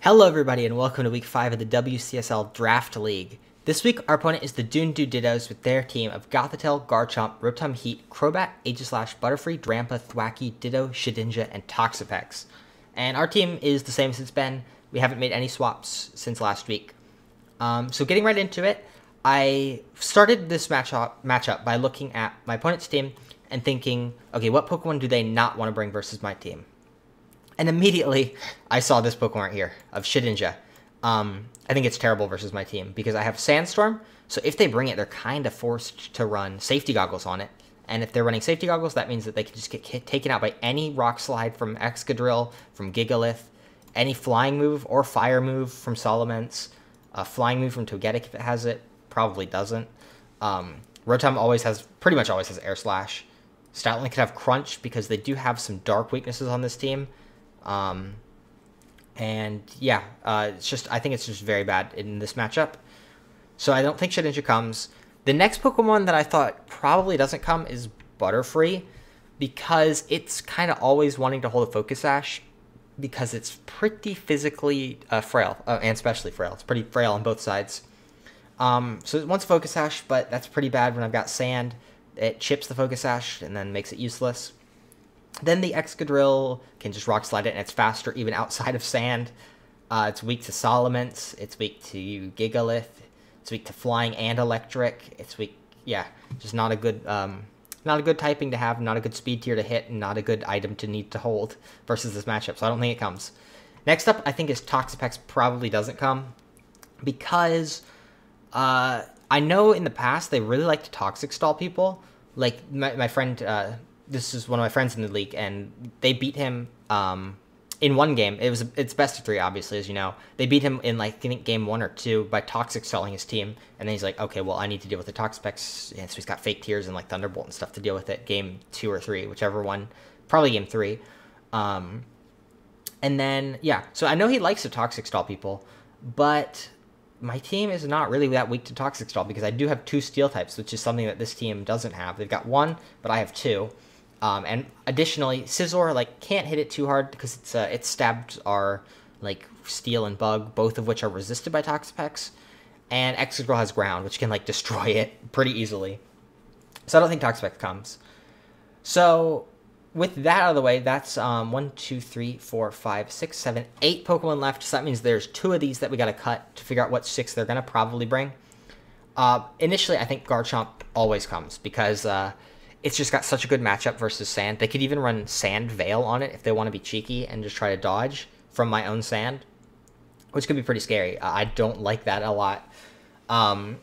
Hello everybody and welcome to week 5 of the WCSL Draft League. This week our opponent is the Dunedoo Dittos with their team of Gothitelle, Garchomp, Rotom Heat, Crobat, Aegislash, Butterfree, Drampa, Thwackey, Ditto, Shedinja, and Toxapex. And our team is the same as it's been. We haven't made any swaps since last week. So getting right into it, I started this matchup by looking at my opponent's team and thinking, okay, what Pokemon do they not want to bring versus my team? And immediately, I saw this Pokemon right here, of Shedinja. I think it's terrible versus my team, because I have Sandstorm, so if they bring it, they're kind of forced to run Safety Goggles on it. And if they're running Safety Goggles, that means that they can just get taken out by any Rock Slide from Excadrill, from Gigalith, any Flying move or Fire move from Salamence, a Flying move from Togetic if it has it, probably doesn't. Rotom pretty much always has Air Slash. Stoutland could have Crunch, because they do have some dark weaknesses on this team. I think it's just very bad in this matchup. So I don't think Shedinja comes. The next Pokemon that I thought probably doesn't come is Butterfree, because it's kind of always wanting to hold a Focus Sash, because it's pretty physically frail, and especially frail. It's pretty frail on both sides. So it wants Focus Sash, but that's pretty bad when I've got Sand. It chips the Focus Sash and then makes it useless. Then the Excadrill can just Rock Slide it, and it's faster even outside of Sand. It's weak to Salamence. It's weak to Gigalith. It's weak to Flying and Electric. It's weak, just not a good typing to have, not a good speed tier to hit, and not a good item to need to hold versus this matchup. So I don't think it comes. Next up, I think is Toxapex probably doesn't come, because I know in the past they really like to Toxic Stall people. Like my friend. This is one of my friends in the league, and they beat him in one game. It's best of 3, obviously, as you know. They beat him in, I think, game 1 or 2 by Toxic Stalling his team. And then he's like, okay, well, I need to deal with the Toxapex. And so he's got Fake Tears and, Thunderbolt and stuff to deal with it. Game 2 or 3, whichever one. Probably game 3. And then, so I know he likes to Toxic Stall people, but my team is not really that weak to Toxic Stall, because I do have 2 Steel types, which is something that this team doesn't have. They've got 1, but I have 2. And additionally, Scizor can't hit it too hard, because its stabs are Steel and Bug, both of which are resisted by Toxapex, and Excadrill has Ground, which can destroy it pretty easily. So I don't think Toxapex comes. So with that out of the way, that's 1, 2, 3, 4, 5, 6, 7, 8 Pokemon left. So that means there's 2 of these that we got to cut to figure out what 6 they're gonna probably bring. Initially, I think Garchomp always comes, because it's just got such a good matchup versus Sand. They could even run Sand Veil on it if they want to be cheeky and just try to dodge from my own Sand, which could be pretty scary. I don't like that a lot. Then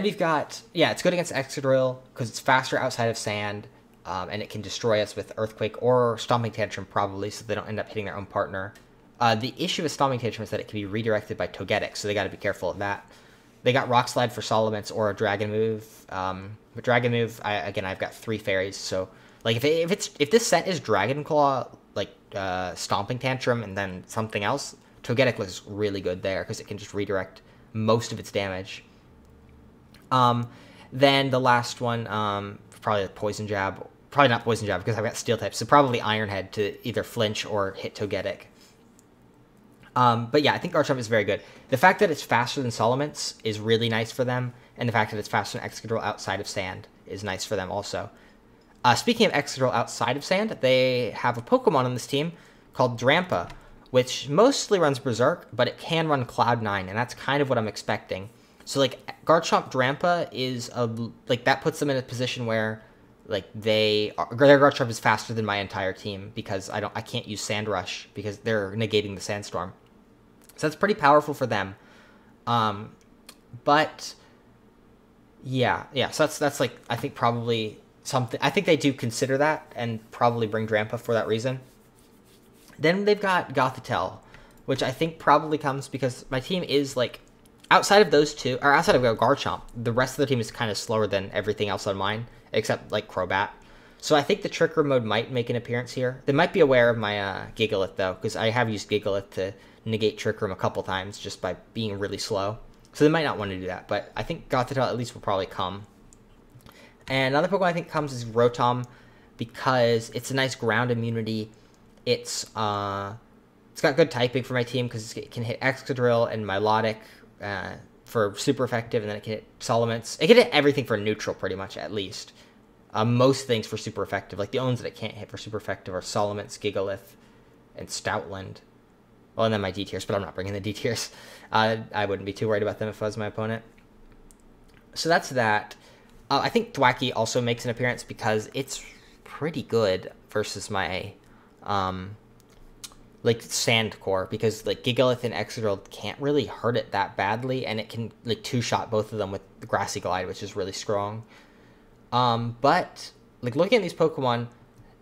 we've got, it's good against Excadrill, because it's faster outside of Sand, and it can destroy us with Earthquake or Stomping Tantrum probably, so they don't end up hitting their own partner. The issue with Stomping Tantrum is that it can be redirected by Togetic, so they got to be careful of that. They got Rock Slide for Salamence or a Dragon move. But Dragon move, I've got 3 fairies, so if this set is Dragon Claw, Stomping Tantrum and then something else, Togetic looks really good there, because it can just redirect most of its damage. Then the last one, probably Poison Jab. Probably not Poison Jab, because I've got Steel types, so probably Iron Head to either flinch or hit Togetic. I think Garchomp is very good. The fact that it's faster than Salamence is really nice for them, and the fact that it's faster than Excadrill outside of Sand is nice for them also. Speaking of Excadrill outside of Sand, they have a Pokemon on this team called Drampa, which mostly runs Berserk, but it can run Cloud9, and that's kind of what I'm expecting. So, Garchomp Drampa is, that puts them in a position where, their Garchomp is faster than my entire team, because I can't use Sand Rush, because they're negating the Sandstorm. So that's pretty powerful for them. So that's I think probably something. I think they do consider that and probably bring Drampa for that reason. Then they've got Gothitelle, which I think probably comes because my team is outside of those 2, or outside of Garchomp, the rest of the team is kind of slower than everything else on mine, except Crobat. So I think the Trick Room mode might make an appearance here. They might be aware of my Gigalith, though, because I have used Gigalith to negate Trick Room a couple times just by being really slow. So they might not want to do that, but I think Gothitelle at least will probably come. And another Pokemon I think comes is Rotom, because it's a nice ground immunity. It's It's got good typing for my team because it can hit Excadrill and Milotic for super effective, and then it can hit Salamence. It can hit everything for neutral, pretty much, at least. Most things for super effective. Like, the only ones that it can't hit for super effective are Salamence, Gigalith, and Stoutland. Well, and then my D tiers, but I'm not bringing the D tiers. I wouldn't be too worried about them if I was my opponent. So that's that. I think Thwackey also makes an appearance because it's pretty good versus my like Sand Core, because like Gigalith and Excadrill can't really hurt it that badly, and it can like two-shot both of them with the Grassy Glide, which is really strong. But like looking at these Pokemon,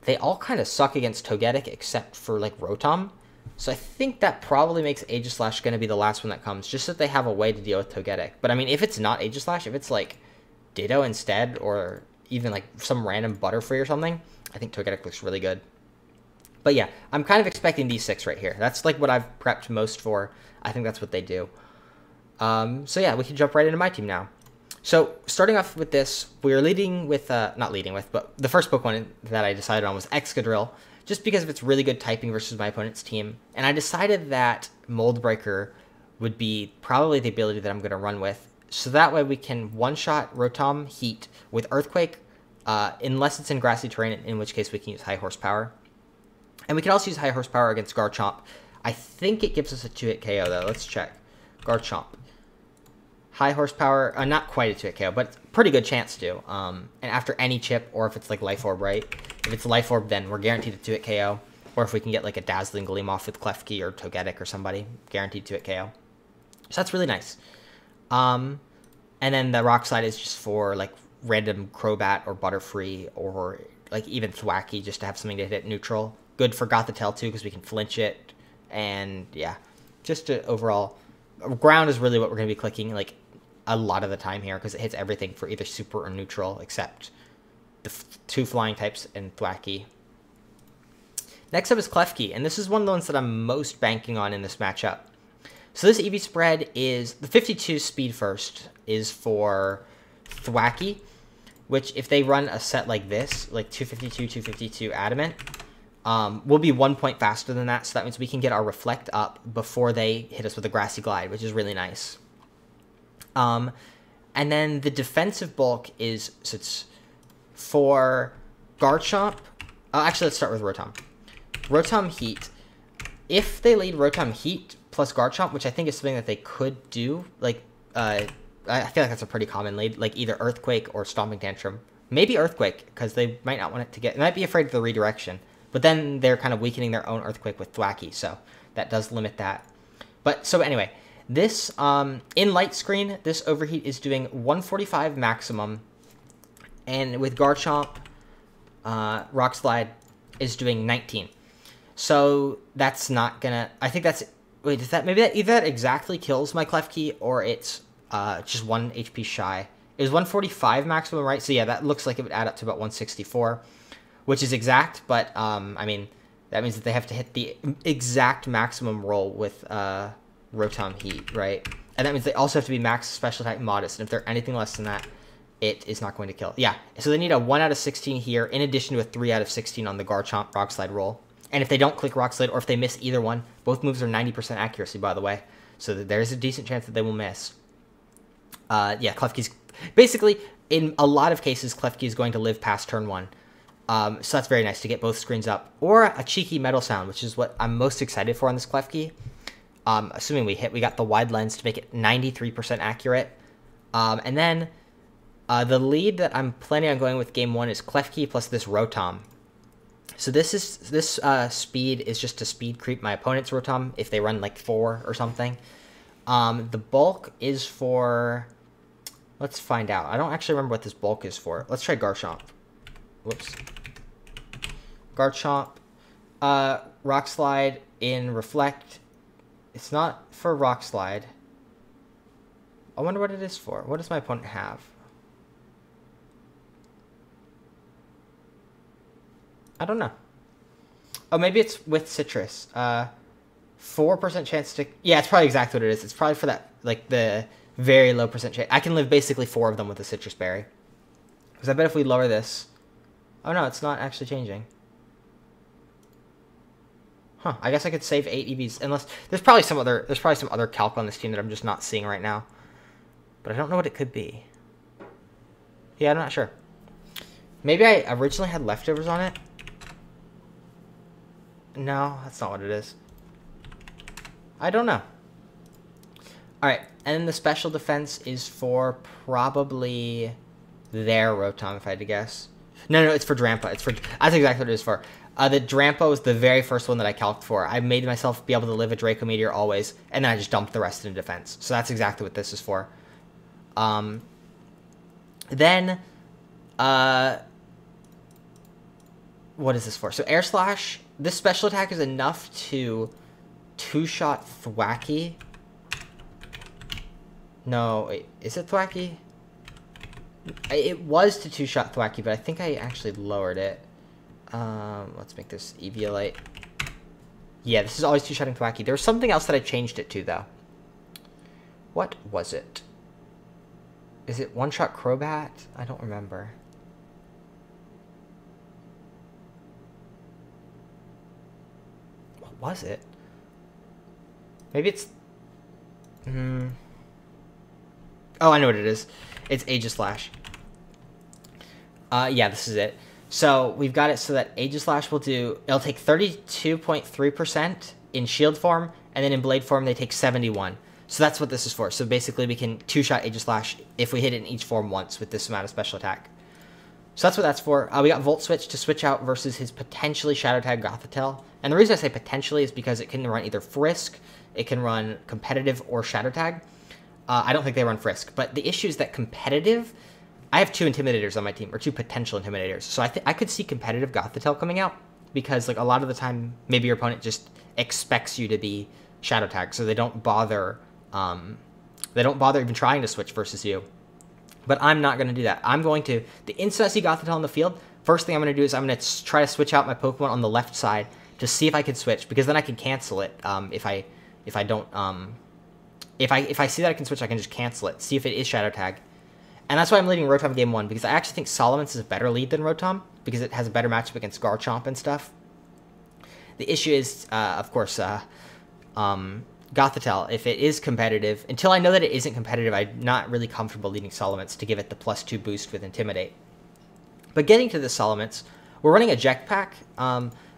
they all kind of suck against Togetic except for like Rotom. So I think that probably makes Aegislash going to be the last one that comes, just so that they have a way to deal with Togetic. But I mean, if it's not Aegislash, if it's like Ditto instead, or even like some random Butterfree or something, I think Togetic looks really good. But yeah, I'm kind of expecting these 6 right here. That's like what I've prepped most for. I think that's what they do. So yeah, we can jump right into my team now. So starting off with this, we're leading with, not leading with, but the first Pokemon that I decided on was Excadrill, just because of its really good typing versus my opponent's team. And I decided that Mold Breaker would be probably the ability that I'm going to run with. So that way we can one-shot Rotom Heat with Earthquake, unless it's in grassy terrain, in which case we can use High Horsepower. And we can also use High Horsepower against Garchomp. I think it gives us a 2-hit KO, though. Let's check. Garchomp. High Horsepower, not quite a 2-hit KO, but pretty good chance to. And after any chip, or if it's like Life Orb, right? If it's Life Orb, then we're guaranteed a 2-hit KO. Or if we can get like a Dazzling Gleam off with Klefki or Togetic or somebody, guaranteed 2-hit KO. So that's really nice. And then the Rock Slide is just for like random Crobat or Butterfree, or like even Thwackey, just to have something to hit neutral. Good for Gothitelle too, because we can flinch it. And yeah, just to overall, ground is really what we're going to be clicking like a lot of the time here, because it hits everything for either super or neutral, except the 2 flying types and Thwackey. Next up is Klefki, and this is one of the ones that I'm most banking on in this matchup. So this EV spread is, the 52 speed first is for Thwackey, which if they run a set like this, like 252, 252 Adamant, we'll be 1 point faster than that, so that means we can get our Reflect up before they hit us with a Grassy Glide, which is really nice. And then the defensive bulk is, so it's for Garchomp. Actually, let's start with Rotom. Rotom Heat. If they lead Rotom Heat plus Garchomp, which I think is something that they could do, like, I feel like that's a pretty common lead, like either Earthquake or Stomping Tantrum. Maybe Earthquake, because they might not want it to get, they might be afraid of the redirection. But then they're kind of weakening their own Earthquake with Thwackey, so that does limit that. But, so anyway, this, in Light Screen, this Overheat is doing 145 maximum, and with Garchomp, Rock Slide is doing 19. So that's not gonna, I think that's, wait, is that, maybe that, either that exactly kills my Klefki, or it's just 1 HP shy. It was 145 maximum, right? So yeah, that looks like it would add up to about 164. Which is exact, but, I mean, that means that they have to hit the exact maximum roll with Rotom Heat, right? And that means they also have to be max special attack modest, and if they're anything less than that, it is not going to kill. Yeah, so they need a 1 out of 16 here, in addition to a 3 out of 16 on the Garchomp Rock Slide roll. And if they don't click Rock Slide, or if they miss either one, both moves are 90% accuracy, by the way, so there's a decent chance that they will miss. Yeah, Klefki's, basically, in a lot of cases, Klefki is going to live past turn 1. So that's very nice to get both screens up. Or a cheeky Metal Sound, which is what I'm most excited for on this Klefki. Assuming we hit, we got the Wide Lens to make it 93% accurate. And then the lead that I'm planning on going with game 1 is Klefki plus this Rotom. So this speed is just to speed creep my opponent's Rotom if they run like 4 or something. The bulk is for, let's find out. I don't actually remember what this bulk is for. Let's try Garchomp. Whoops. Garchomp, Rock Slide in Reflect. It's not for Rock Slide. I wonder what it is for. What does my opponent have? I don't know. Oh, maybe it's with Citrus. 4% chance to, yeah, it's probably exactly what it is. It's probably for that, like the very low percent chance. I can live basically 4 of them with a Citrus Berry. Because I bet if we lower this, oh no, it's not actually changing. Huh, I guess I could save 8 EVs, unless there's probably some other calc on this team that I'm just not seeing right now. But I don't know what it could be. Yeah, I'm not sure. Maybe I originally had leftovers on it. No, that's not what it is. I don't know. Alright, and then the special defense is for probably their Rotom, if I had to guess. No, it's for Drampa. That's exactly what it is for. The Drampa was the very first one that I calced for. I made myself be able to live a Draco Meteor always, and then I just dumped the rest into defense. So that's exactly what this is for. Then, what is this for? So Air Slash, this special attack is enough to two-shot Thwacky. No, wait, is it Thwacky? It was to two-shot Thwacky, but I think I actually lowered it. Let's make this Eviolite. Yeah, this is always two-shotting Thwacky. There was something else that I changed it to, though. What was it? Is it one-shot Crobat? I don't remember. What was it? Maybe it's... Oh, I know what it is. It's Aegislash. Yeah, this is it. So we've got it so that Aegislash will do... It'll take 32.3% in shield form, and then in blade form they take 71. So that's what this is for. So basically we can two-shot Aegislash if we hit it in each form once with this amount of special attack. So that's what that's for. We got Volt Switch to switch out versus his potentially Shadow Tag Gothitelle. And the reason I say potentially is because it can run either Frisk, it can run Competitive, or Shadow Tag. I don't think they run Frisk. But the issue is that Competitive... I have 2 Intimidators on my team, or 2 potential Intimidators. So I could see Competitive Gothitelle coming out, because like a lot of the time, maybe your opponent just expects you to be Shadow Tag, so they don't bother even trying to switch versus you. But I'm not going to do that. I'm going to... The instant I see Gothitelle on the field, first thing I'm going to do is I'm going to try to switch out my Pokemon on the left side to see if I can switch, because then I can cancel it. If I see that I can switch, I can just cancel it, see if it is Shadow Tag. And that's why I'm leading Rotom game 1, because I actually think Salamence is a better lead than Rotom, because it has a better matchup against Garchomp and stuff. The issue is, of course, Gothitelle. If it is competitive, until I know that it isn't competitive, I'm not really comfortable leading Salamence to give it the +2 boost with Intimidate. But getting to the Salamence, we're running a Eject Pack.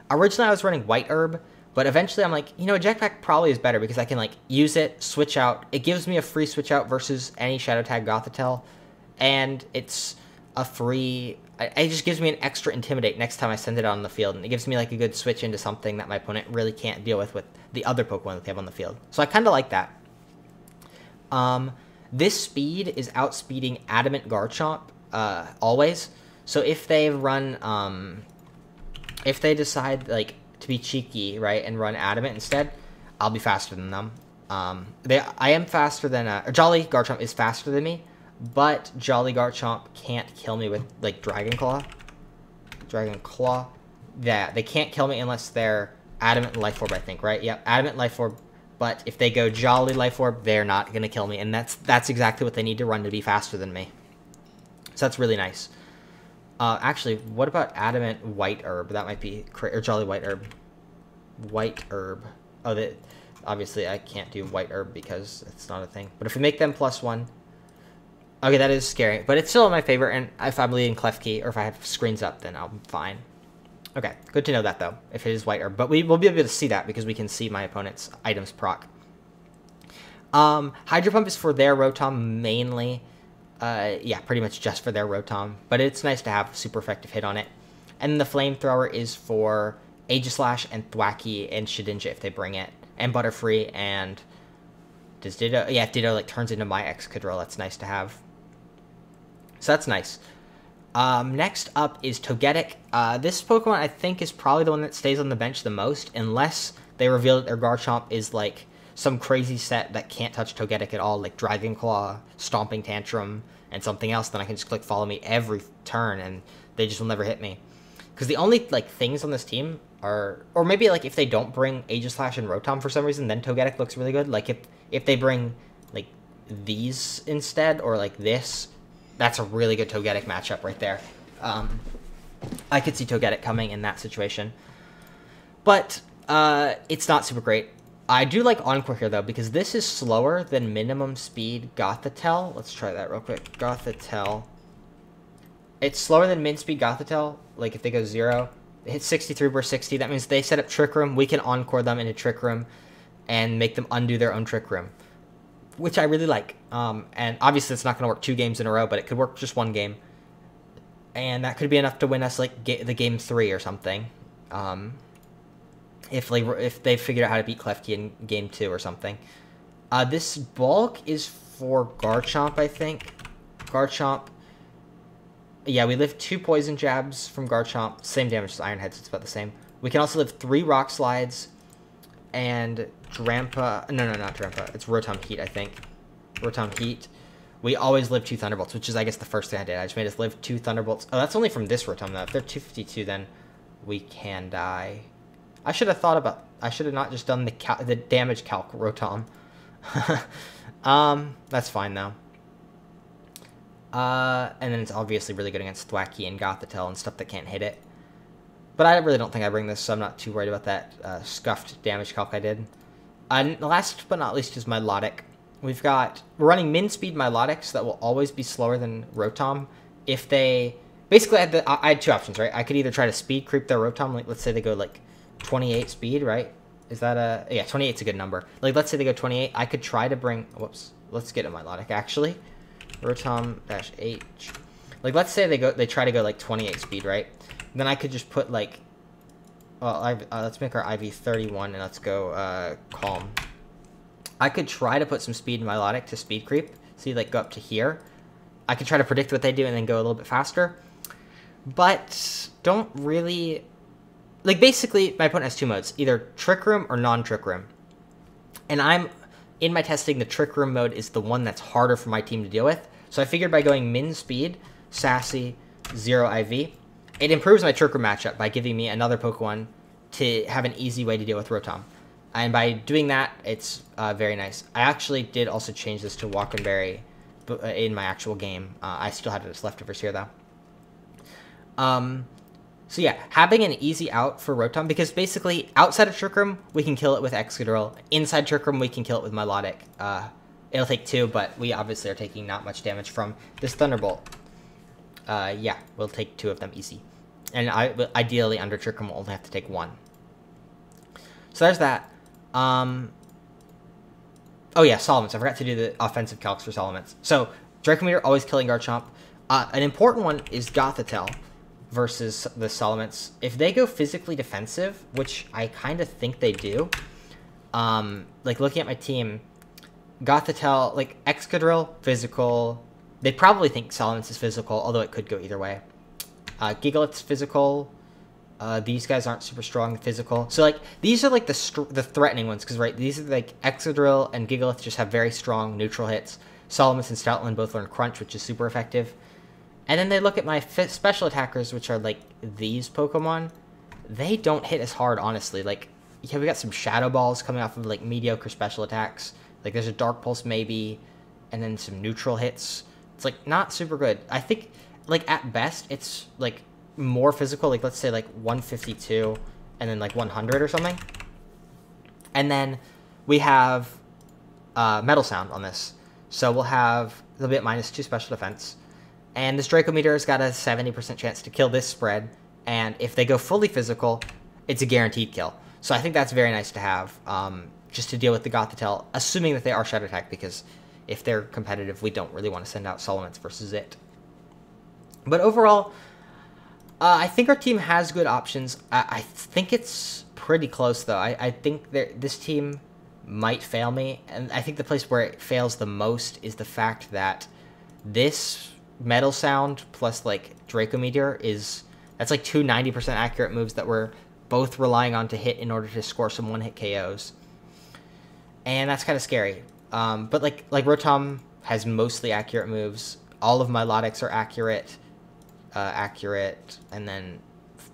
Originally I was running White Herb, but eventually I'm like, you know, Eject Pack probably is better, because I can like use it, switch out. It gives me a free switch out versus any Shadow Tag Gothitelle. And it's a free... It just gives me an extra Intimidate next time I send it out on the field. And it gives me like a good switch into something that my opponent really can't deal with the other Pokemon that they have on the field. So I kind of like that. This speed is outspeeding Adamant Garchomp always. So if they run... if they decide like to be cheeky, right, and run Adamant instead, I'll be faster than them. I am faster than... Jolly Garchomp is faster than me. But Jolly Garchomp can't kill me with, like, Dragon Claw. Yeah, they can't kill me unless they're Adamant Life Orb, I think, right? Yep, Adamant Life Orb. But if they go Jolly Life Orb, they're not going to kill me. And that's exactly what they need to run to be faster than me. So that's really nice. Actually, what about Adamant White Herb? That might be... Or Jolly White Herb. White Herb. Oh, obviously I can't do White Herb because it's not a thing. But if we make them +1... Okay, that is scary, but it's still my favorite, and if I'm leading Klefki, or if I have screens up, then I'm fine. Okay, good to know that, though, if it is White Herb. But we'll be able to see that, because we can see my opponent's items proc. Hydro Pump is for their Rotom, mainly. Yeah, pretty much just for their Rotom, but it's nice to have a super effective hit on it. And the Flamethrower is for Aegislash and Thwacky and Shedinja if they bring it, and Butterfree, and... Does Ditto... Yeah, if Ditto, like, turns into my Excadrill, that's nice to have. So that's nice. Next up is Togetic. This Pokemon, I think, is probably the one that stays on the bench the most, unless they reveal that their Garchomp is, like, some crazy set that can't touch Togetic at all, like Dragon Claw, Stomping Tantrum, and something else. Then I can just click Follow Me every turn, and they just will never hit me. Because the only, like, things on this team are... Or maybe, like, if they don't bring Aegislash and Rotom for some reason, then Togetic looks really good. Like, if they bring, like, these instead, or, like, this... That's a really good Togetic matchup right there. I could see Togetic coming in that situation. But It's not super great. I do like Encore here, though, because this is slower than minimum speed Gothitelle. Let's try that real quick. Gothitelle. It's slower than min speed Gothitelle. Like, if they go 0, it hits 63 per 60. That means they set up Trick Room. We can Encore them into Trick Room and make them undo their own Trick Room, which I really like. And obviously, it's not going to work 2 games in a row, but it could work just 1 game. And that could be enough to win us, like, the game 3 or something. If they figured out how to beat Klefki in game 2 or something. This bulk is for Garchomp, I think. Garchomp. Yeah, we live 2 poison jabs from Garchomp. Same damage as Iron Head, so it's about the same. We can also live 3 rock slides. And Drampa. No, not Drampa. It's Rotom Heat, I think. Rotom Heat. We always live 2 Thunderbolts, which is, I guess, the first thing I did. I just made us live 2 Thunderbolts. Oh, that's only from this Rotom, though. If they're 252, then we can die. I should have thought about... I should have not just done the damage calc Rotom. That's fine, though. And then it's obviously really good against Thwackey and Gothitelle and stuff that can't hit it. But I really don't think I bring this, so I'm not too worried about that scuffed damage calc I did. And last but not least is Milotic. We're running min speed Milotics that will always be slower than Rotom. If they... Basically, I had 2 options, right? I could either try to speed creep their Rotom, like, let's say they go, like, 28 speed, right? Is that a... Yeah, 28's a good number. Like, let's say they go 28. I could try to bring... Whoops. Let's get a Milotic, actually. Rotom-H. Like, let's say they try to go, like, 28 speed, right? Then I could just put, like... Well, let's make our IV 31, and let's go Calm. I could try to put some speed in Milotic to speed creep. See, like, go up to here. I could try to predict what they do and then go a little bit faster. But don't really... Like, basically, my opponent has 2 modes. Either Trick Room or non-Trick Room. And in my testing, the Trick Room mode is the one that's harder for my team to deal with. So I figured by going min speed, Sassy, 0 IV, it improves my Trick Room matchup by giving me another Pokemon to have an easy way to deal with Rotom. And by doing that, it's very nice. I actually did also change this to Walkenberry in my actual game. I still had its leftovers here, though. So yeah, having an easy out for Rotom, because basically, outside of Trick Room, we can kill it with Excadrill. Inside Trick Room, we can kill it with Milotic. It'll take 2, but we obviously are taking not much damage from this Thunderbolt. Yeah, we'll take 2 of them easy. And ideally, under Trick Room, we'll only have to take 1. So there's that. Oh yeah, Salamence. I forgot to do the offensive calcs for Salamence. So, Draco Meteor always killing Garchomp. An important one is Gothitelle versus the Salamence. If they go physically defensive, which I kind of think they do, like looking at my team, Gothitelle, like Excadrill, physical. They probably think Salamence is physical, although it could go either way. Gigalith's physical. These guys aren't super strong physical. So, like, these are, like, the threatening ones. Because, right, these are, like, Excadrill and Gigalith just have very strong neutral hits. Salamence and Stoutland both learn Crunch, which is super effective. And then they look at my special attackers, which are, like, these Pokemon. They don't hit as hard, honestly. Like, yeah, we got some Shadow Balls coming off of, like, mediocre special attacks. Like, there's a Dark Pulse, maybe. And then some neutral hits. It's, like, not super good. I think, like, at best, it's, like... more physical, like let's say like 152 and then like 100 or something. And then we have Metal Sound on this, so we'll have a little bit -2 special defense, and this Draco Meteor's got a 70% chance to kill this spread, and if they go fully physical, it's a guaranteed kill. So I think that's very nice to have, just to deal with the Gothitelle, assuming that they are Shadow Attack, because if they're competitive, we don't really want to send out Salamence versus it. But overall, I think our team has good options. I think it's pretty close, though. I think this team might fail me. And I think the place where it fails the most is the fact that this Metal Sound plus, like, Draco Meteor that's like 2 90% accurate moves that we're both relying on to hit in order to score some one-hit KOs. And that's kind of scary. But, like Rotom has mostly accurate moves. All of my Milotics are accurate. And then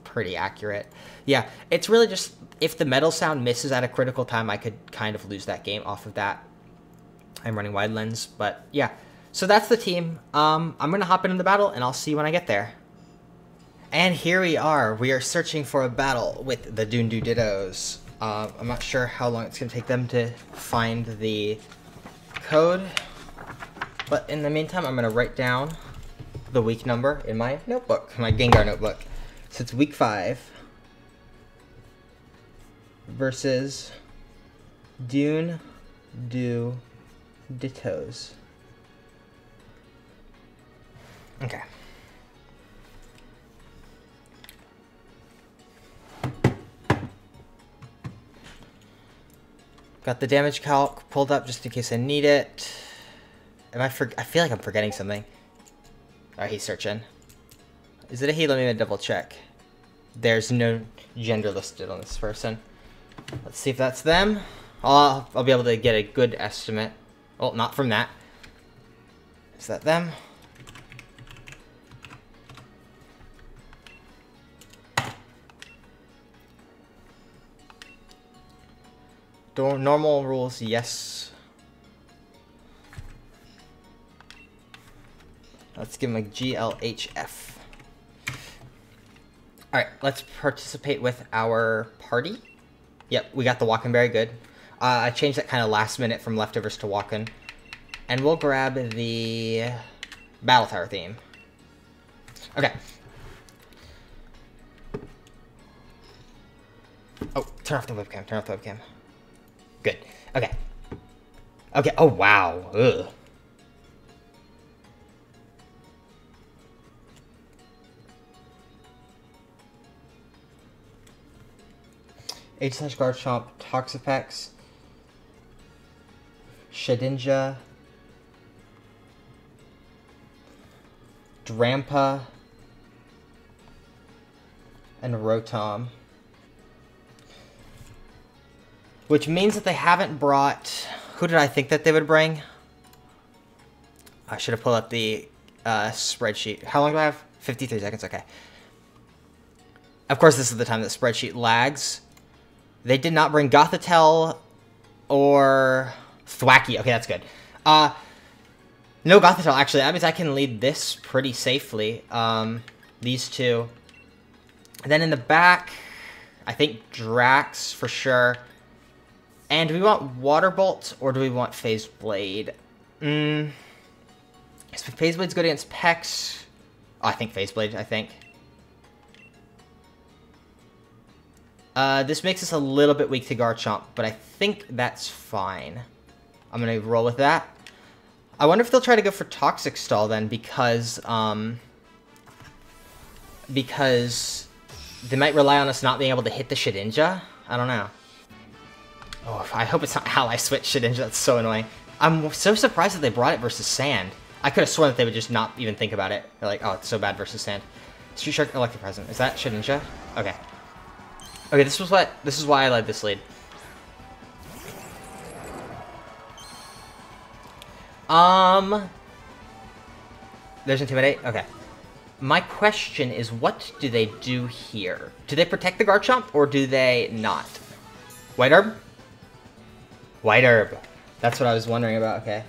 pretty accurate. Yeah, it's really just, if the Metal Sound misses at a critical time, I could kind of lose that game off of that. I'm running Wide Lens, but yeah. So that's the team. I'm going to hop into the battle, and I'll see you when I get there. And here we are. We are searching for a battle with the Dunedoo Dittos. I'm not sure how long it's going to take them to find the code, but in the meantime, I'm going to write down the week number in my notebook, my Gengar notebook. So it's week 5 versus Dunedoo Dittos. Okay. Got the damage calc pulled up just in case I need it. I feel like I'm forgetting something. Alright, he's searching. Is it a he? Let me double check. There's no gender listed on this person. Let's see if that's them. I'll be able to get a good estimate. Well, not from that. Is that them? Normal rules, yes. Let's give him a GLHF. Alright, let's participate with our party. Yep, we got the Walkenberry, good. I changed that kind of last minute from leftovers to Walken. And we'll grab the Battle Tower theme. Okay. Oh, turn off the webcam, turn off the webcam. Good. Okay. Okay. Oh, wow. Ugh. H/Garchomp, Toxapex, Shedinja, Drampa, and Rotom. Which means that they haven't brought... Who did I think that they would bring? I should have pulled up the spreadsheet. How long do I have? 53 seconds, okay. Of course, this is the time that spreadsheet lags. They did not bring Gothitelle or Thwackey. Okay, that's good. No Gothitelle, actually. That means I can lead this pretty safely. These two. And then in the back, I think Drax for sure. And do we want Water Bolt or do we want Phase Blade? So Phase Blade's good against Pex. Oh, I think Phase Blade, I think. This makes us a little bit weak to Garchomp, but I think that's fine. I'm going to roll with that. I wonder if they'll try to go for Toxic Stall then, because they might rely on us not being able to hit the Shedinja. I don't know. Oh, I hope it's not Ally Switch Shedinja. That's so annoying. I'm so surprised that they brought it versus Sand. I could have sworn that they would just not even think about it. They're like, oh, it's so bad versus Sand. Street Shark Electric Present. Is that Shedinja? Okay. Okay, this is why I led this lead. There's Intimidate? Okay. My question is, what do they do here? Do they protect the Garchomp, or do they not? White Herb? White Herb. That's what I was wondering about, okay.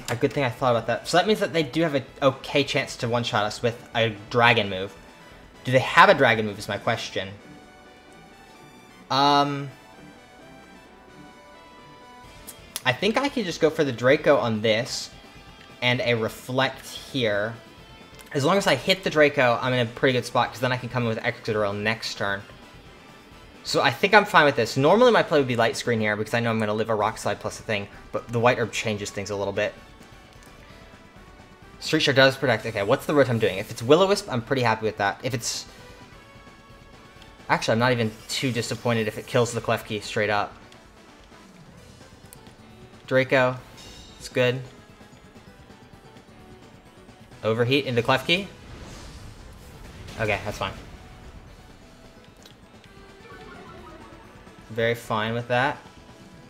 A good thing I thought about that. So that means that they do have an okay chance to one-shot us with a Dragon move. Do they have a Dragon move is my question. I think I could just go for the Draco on this and a Reflect here. As long as I hit the Draco, I'm in a pretty good spot, because then I can come in with Excadrill next turn. So I think I'm fine with this. Normally my play would be Light Screen here, because I know I'm going to live a Rock Slide plus a thing, but the White Herb changes things a little bit. Street Shark does protect. Okay, what's the Rotom doing? If it's Will-O-Wisp, I'm pretty happy with that. If it's... Actually, I'm not even too disappointed if it kills the Klefki straight up. Draco. It's good. Overheat into Klefki. Okay, that's fine. Very fine with that.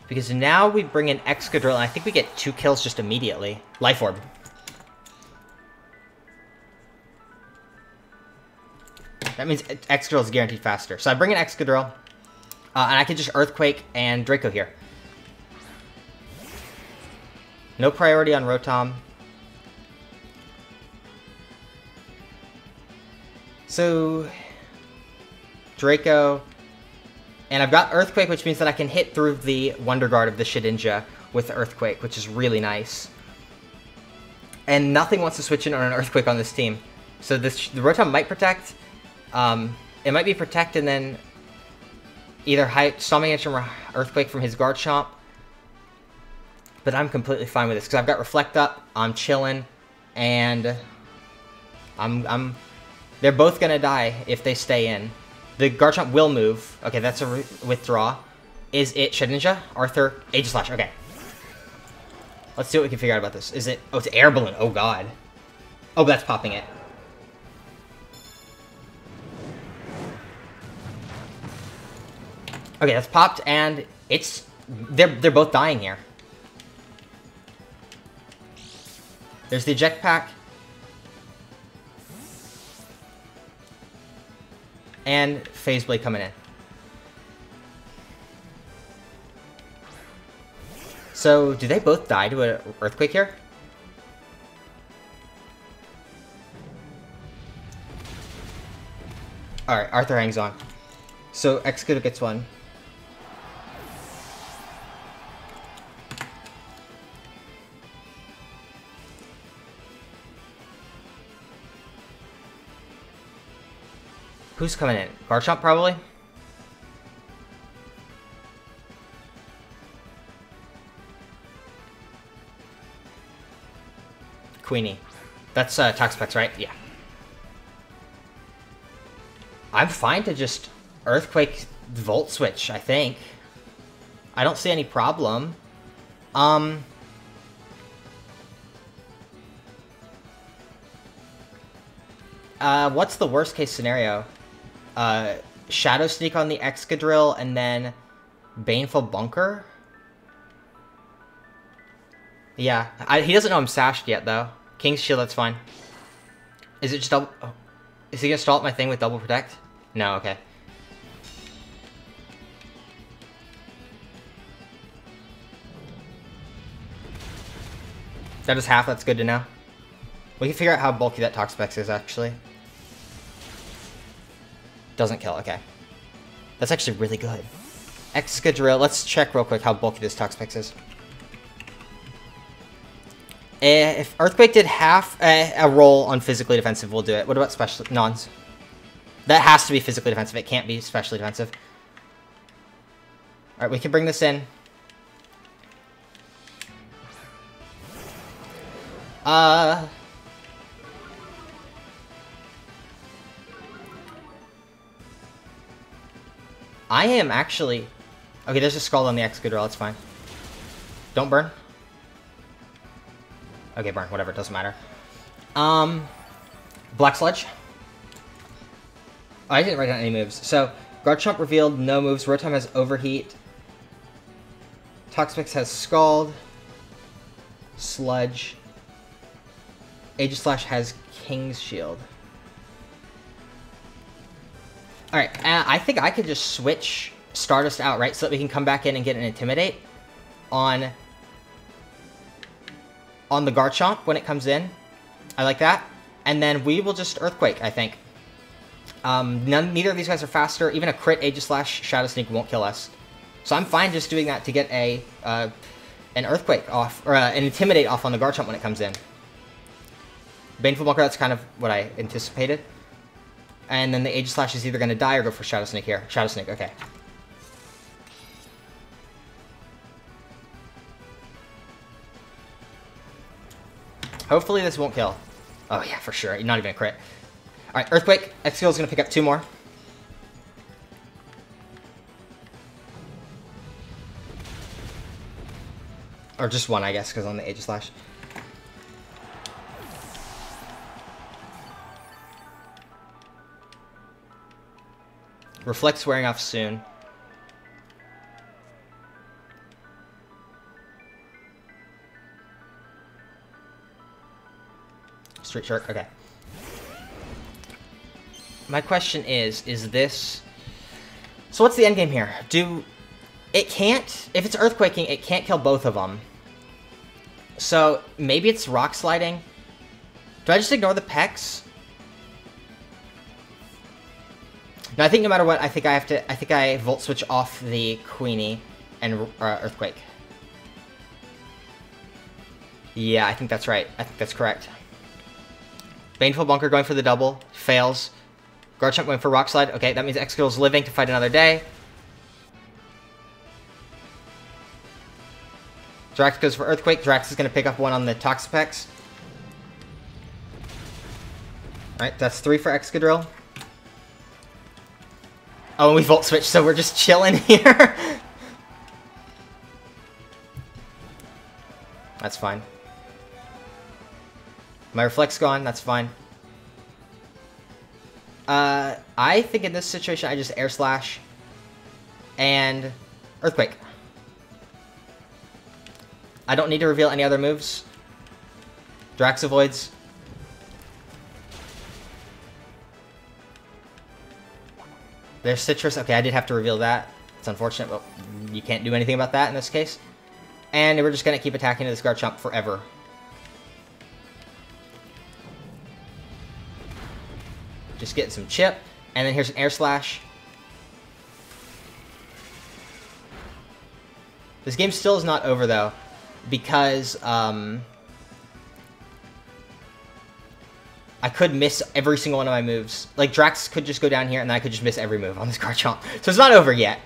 Because now we bring in Excadrill, and I think we get 2 kills just immediately. Life Orb. That means Excadrill is guaranteed faster. So I bring in Excadrill, and I can just Earthquake and Draco here. No priority on Rotom. So, Draco. And I've got Earthquake, which means that I can hit through the Wonder Guard of the Shedinja with Earthquake, which is really nice. And nothing wants to switch in on an Earthquake on this team. So the Rotom might protect. It might be protect and then either Stomping Tantrum or Earthquake from his Garchomp. But I'm completely fine with this because I've got Reflect up. I'm chilling, and they're both gonna die if they stay in. The Garchomp will move. Okay, that's a withdraw. Is it Shedinja? Arthur? Aegislash. Okay. Let's see what we can figure out about this. Is it... Oh, it's Air Balloon. Oh, God. Oh, that's popping it. Okay, that's popped, and it's... They're both dying here. There's the Eject Pack. And Phase Blade coming in. So, do they both die to an Earthquake here? Alright, Arthur hangs on. So, Executor gets one. Who's coming in? Garchomp, probably? Queenie. That's Toxapex, right? Yeah. I'm fine to just Earthquake Volt Switch, I think. I don't see any problem. What's the worst case scenario? Shadow Sneak on the Excadrill and then Baneful Bunker? Yeah, he doesn't know I'm sashed yet, though. King's Shield, that's fine. Is it just double... Oh. Is he gonna stall my thing with Double Protect? No, okay. That is half, that's good to know. We can figure out how bulky that Toxapex is, actually. Doesn't kill, okay. That's actually really good. Excadrill, let's check real quick how bulky this Toxapex is. If Earthquake did half a roll on physically defensive, we'll do it. What about special nons? That has to be physically defensive. It can't be specially defensive. Alright, we can bring this in. I am actually... Okay, there's a Scald on the Excadrill, that's fine. Don't burn. Okay, burn, whatever, it doesn't matter. Black Sludge. Oh, I didn't write down any moves. So, Garchomp revealed no moves. Rotom has Overheat. Toxapex has Scald. Sludge. Aegislash has King's Shield. Alright, I think I could just switch Stardust out, right? So that we can come back in and get an Intimidate on the Garchomp when it comes in. I like that. And then we will just Earthquake, I think. Neither of these guys are faster. Even a crit Aegislash Shadow Sneak won't kill us. So I'm fine just doing that to get an Earthquake off, or an Intimidate off on the Garchomp when it comes in. Baneful Bunker, that's kind of what I anticipated. And then the Aegislash is either going to die or go for Shadow Sneak here. Shadow Sneak, okay. Hopefully this won't kill. Oh yeah, for sure. Not even a crit. Alright, Earthquake. X-Skill is going to pick up 2 more. Or just 1, I guess, because on the Aegislash. Reflect's wearing off soon. Street Shark, okay. My question is this... So what's the end game here? It can't... If it's Earthquaking, it can't kill both of them. So maybe it's Rock Sliding. Do I just ignore the Pex? No, I think no matter what, I think I Volt Switch off the Queenie and Earthquake. Yeah, I think that's right. I think that's correct. Baneful Bunker going for the double. Fails. Garchomp going for Rock Slide. Okay, that means Excadrill's living to fight another day. Drax goes for Earthquake. Drax is going to pick up one on the Toxapex. Alright, that's 3 for Excadrill. Oh, and we Volt Switch, so we're just chilling here. That's fine. My Reflect's gone, that's fine. I think in this situation I just Air Slash and Earthquake. I don't need to reveal any other moves. Drax avoids. There's Citrus. Okay, I did have to reveal that. It's unfortunate, but you can't do anything about that in this case. And we're just going to keep attacking this Garchomp forever. Just getting some chip. And then here's an Air Slash. This game still is not over, though, because I could miss every single one of my moves. Like, Drax could just go down here, and then I could just miss every move on this Garchomp. So it's not over yet.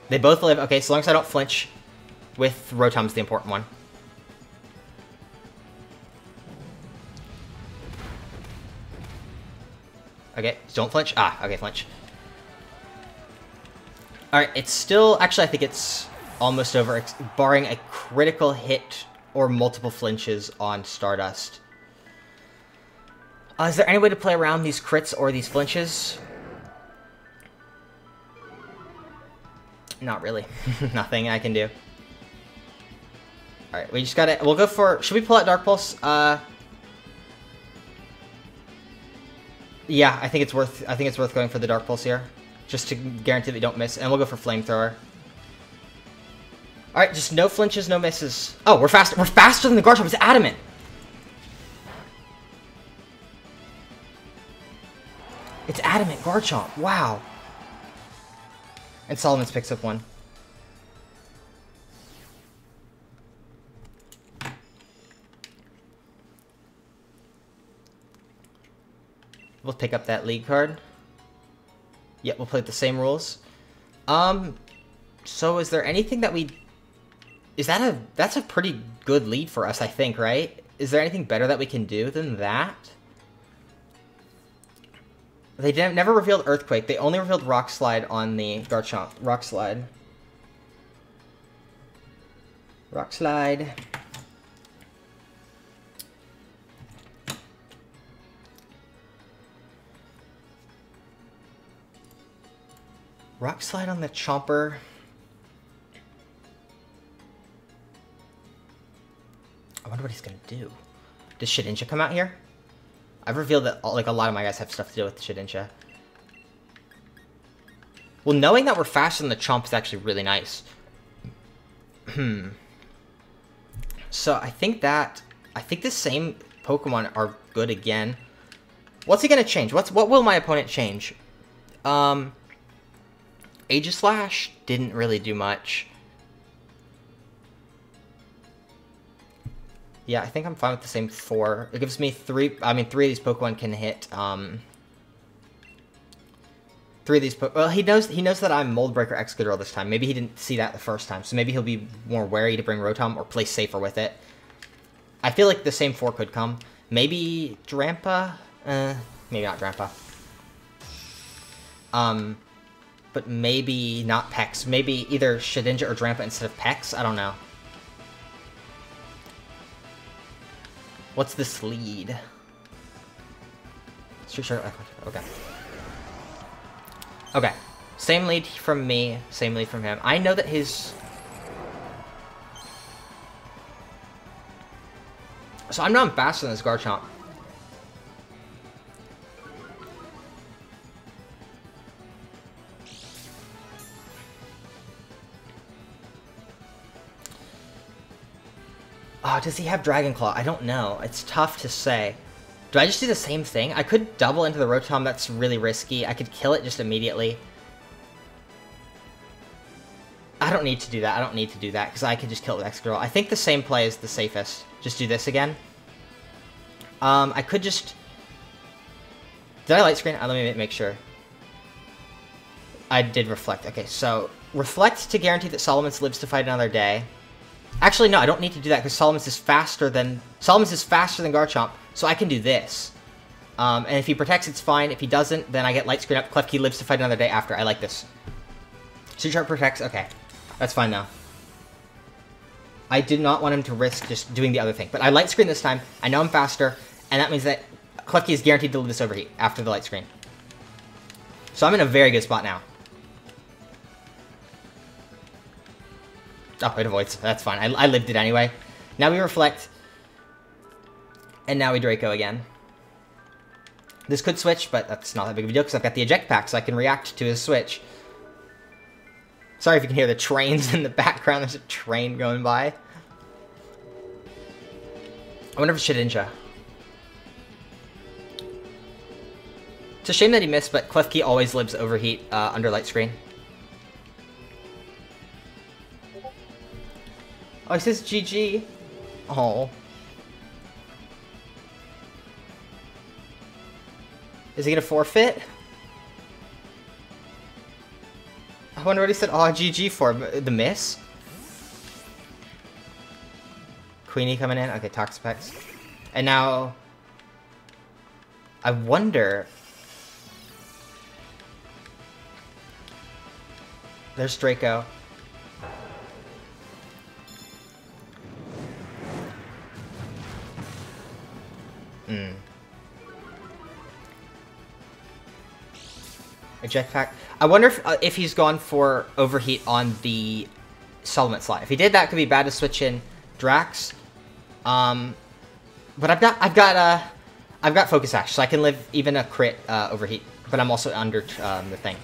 They both live. Okay, so long as I don't flinch with Rotom-s the important one. Okay, don't flinch. Ah, okay, flinch. Alright, it's still... Actually, I think it's almost over, barring a critical hit or multiple flinches on Stardust. Is there any way to play around these crits or these flinches? Not really. Nothing I can do. Alright, we just gotta... We'll go for... Should we pull out Dark Pulse? Yeah, I think it's worth going for the Dark Pulse here. Just to guarantee that we don't miss. And we'll go for Flamethrower. Alright, just no flinches, no misses. Oh, we're faster. We're faster than the Garchomp. It's adamant. It's adamant Garchomp. Wow. And Solomon's picks up one. We'll pick up that league card. Yep, we'll play the same rules. So is there anything that we... That's a pretty good lead for us, I think, right? Is there anything better that we can do than that? They never revealed Earthquake. They only revealed Rock Slide on the Garchomp. Rock Slide. Rock Slide. Rock Slide on the Chomper. I wonder what he's gonna do. Does Shedinja come out here? I've revealed that like a lot of my guys have stuff to do with Shedinja. Well, knowing that we're faster than the Chomp is actually really nice. So I think the same Pokemon are good again. What's he gonna change? What will my opponent change? Aegislash didn't really do much. Yeah, I think I'm fine with the same 4. It gives me 3. I mean, 3 of these Pokemon can hit. 3 of these. Well, he knows that I'm Mold Breaker Excadrill this time. Maybe he didn't see that the first time, so maybe he'll be more wary to bring Rotom or play safer with it. I feel like the same 4 could come. Maybe Drampa. Maybe not Drampa. But maybe not Pex. Maybe either Shedinja or Drampa instead of Pex. I don't know. What's this lead? Sure. Okay. Okay. Same lead from me. Same lead from him. I know that his... So I'm not faster than this Garchomp. Oh, does he have Dragon Claw? I don't know. It's tough to say. Do I just do the same thing? I could double into the Rotom. That's really risky. I could kill it just immediately. I don't need to do that. I don't need to do that because I could just kill it with Excadrill. I think the same play is the safest. Just do this again. I could just... Did I light screen? Let me make sure. I did Reflect. Okay, so Reflect to guarantee that Solomons lives to fight another day. Actually, no, I don't need to do that because Solomons is faster than Garchomp, so I can do this. And if he protects, it's fine. If he doesn't, then I get Light Screen up. Klefki lives to fight another day after. I like this. Sea Shark protects. Okay, that's fine now. I did not want him to risk just doing the other thing, but I Light Screen this time. I know I'm faster, and that means that Klefki is guaranteed to live this Overheat after the Light Screen. So I'm in a very good spot now. Oh, it avoids. That's fine. I lived it anyway. Now we Reflect. And now we Draco again. This could switch, but that's not that big of a deal because I've got the Eject Pack, so I can react to his switch. Sorry if you can hear the trains in the background. There's a train going by. I wonder if it's Shedinja. It's a shame that he missed, but Klefki always lives Overheat under Light Screen. Oh, he says GG. Oh. Is he gonna forfeit? I wonder what he said. Oh, GG for the miss. Queenie coming in. Okay, Toxapex. And now... I wonder... There's Draco. Eject Pack. I wonder if he's gone for Overheat on the Supplement slot. If he did, that could be bad to switch in Drax. But I've got Focus Sash, so I can live even a crit Overheat. But I'm also under the thing.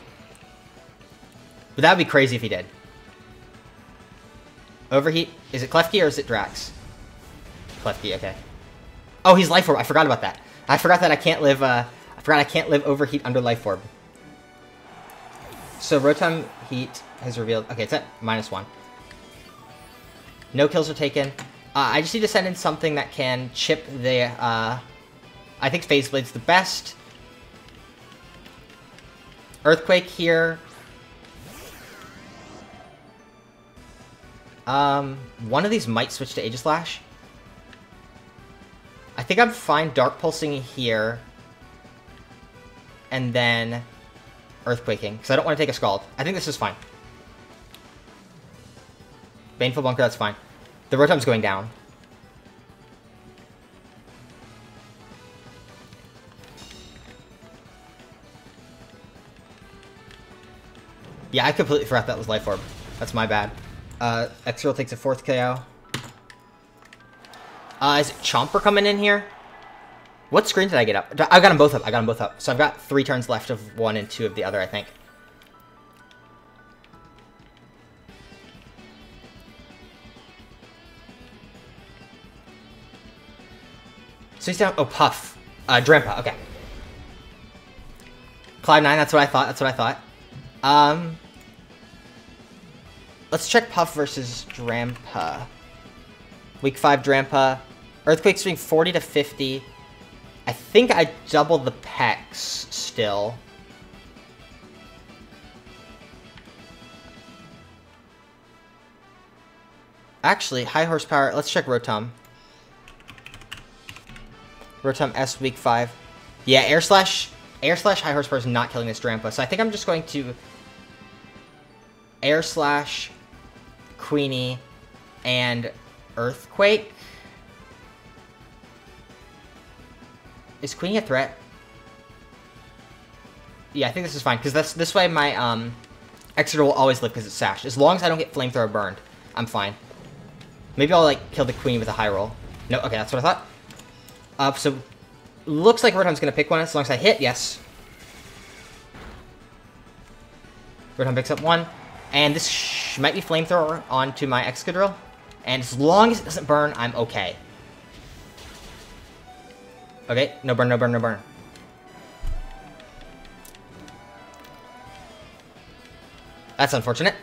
But that would be crazy if he did. Overheat. Is it Klefki or is it Drax? Klefki. Okay. Oh, he's Life Orb. I forgot about that. I forgot that I can't live. I forgot I can't live Overheat under Life Orb. So Rotom Heat has revealed... Okay, it's at -1. No kills are taken. I just need to send in something that can chip the... I think Phase Blade's the best. Earthquake here. One of these might switch to Aegislash. I think I'm fine Dark Pulsing here. And then... Earthquaking, because I don't want to take a Scald. I think this is fine. Baneful Bunker, that's fine. The Rotom's going down. Yeah, I completely forgot that was Life Orb. That's my bad. Excadrill takes a 4th KO. Is it Chomper coming in here? What screen did I get up? I got them both up. I got them both up. So I've got 3 turns left of one and 2 of the other, I think. So he's down. Oh, Puff. Drampa. Okay. Cloud9. That's what I thought. That's what I thought. Let's check Puff versus Drampa. Week 5 Drampa. Earthquake's doing 40 to 50. I think I doubled the pecs still. Actually, high horsepower. Let's check Rotom. Rotom S week 5. Yeah, Air Slash high horsepower is not killing this Drampa. So I think I'm just going to Air Slash, Queenie, and Earthquake. Is Queenie a threat? Yeah, I think this is fine, because this way my Excadrill will always live because it's Sash. As long as I don't get Flamethrower burned, I'm fine. Maybe I'll, like, kill the Queenie with a high roll. No, okay, that's what I thought. So, looks like Rotom's going to pick one as long as I hit, yes. Rotom picks up 1, and this might be Flamethrower onto my Excadrill. And as long as it doesn't burn, I'm okay. Okay, no burn, no burn, no burn. That's unfortunate.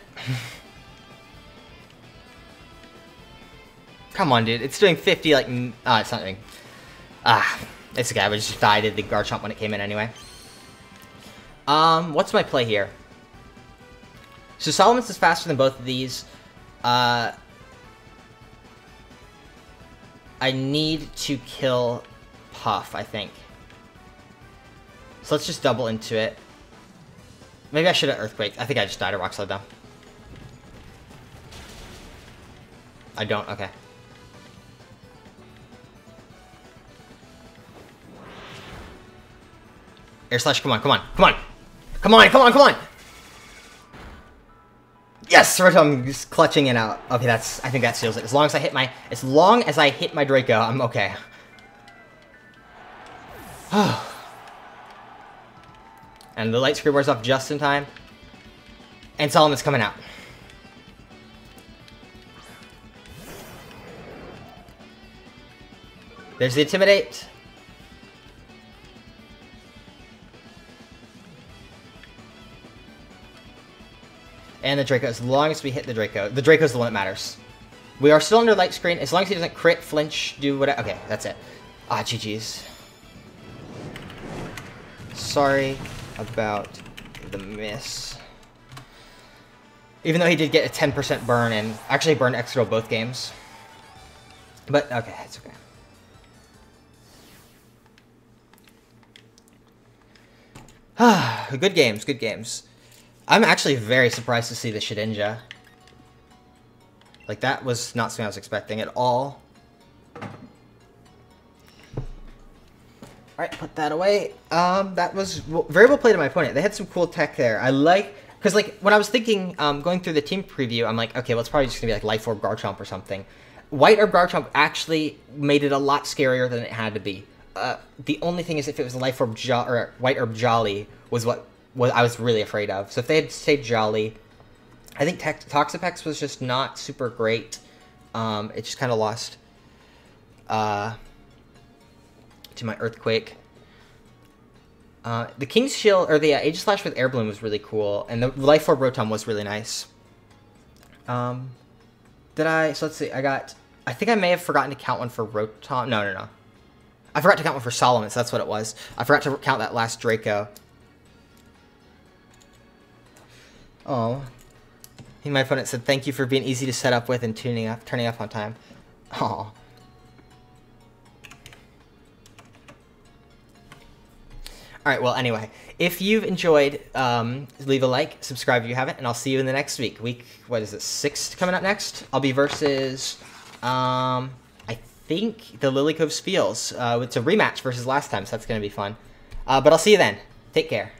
Come on, dude. It's doing 50, like... it's not doing... it's okay. I just died at the Garchomp when it came in anyway. What's my play here? So Solomon's is faster than both of these. I need to kill Puff, I think. So let's just double into it. Maybe I should have Earthquake. I think I just died a Rock Slide though. I don't? Okay. Air Slash, come on, come on, come on! Come on, come on, come on! Yes! Rotom is clutching it out. Okay, I think that seals it. As long as I hit my Draco, I'm okay. And the light screen wears off just in time. And Solomon's coming out. There's the Intimidate. And the Draco, as long as we hit the Draco's the one that matters. We are still under light screen, as long as he doesn't crit, flinch, do whatever. Okay, that's it. GG's. Sorry about the miss. Even though he did get a 10% burn, and actually burned extra both games. But, okay, it's okay. Good games, good games. I'm actually very surprised to see the Shedinja. Like, that was not something I was expecting at all. Alright, put that away. That was very well played of my opponent. They had some cool tech there. I like... Because, like, when I was thinking, going through the team preview, I'm like, okay, well, it's probably just going to be, like, Life Orb Garchomp or something. White Orb Garchomp actually made it a lot scarier than it had to be. The only thing is if it was Life Orb or White Orb Jolly was what I was really afraid of. So if they had stayed Jolly, I think Toxapex was just not super great. It just kind of lost to my Earthquake. The King's Shield, or the Aegislash with Air Balloon was really cool, and the Life Orb Rotom was really nice. So let's see, I think I may have forgotten to count one for Rotom. No. I forgot to count one for Solomon, so that's what it was. I forgot to count that last Draco. Oh. My opponent said, thank you for being easy to set up with and turning up on time. Oh. Alright, well, anyway. If you've enjoyed, leave a like, subscribe if you haven't, and I'll see you in the next week. What is it, 6 coming up next? I'll be versus, I think, the Lily Cove Spiels. It's a rematch versus last time, so that's going to be fun. But I'll see you then. Take care.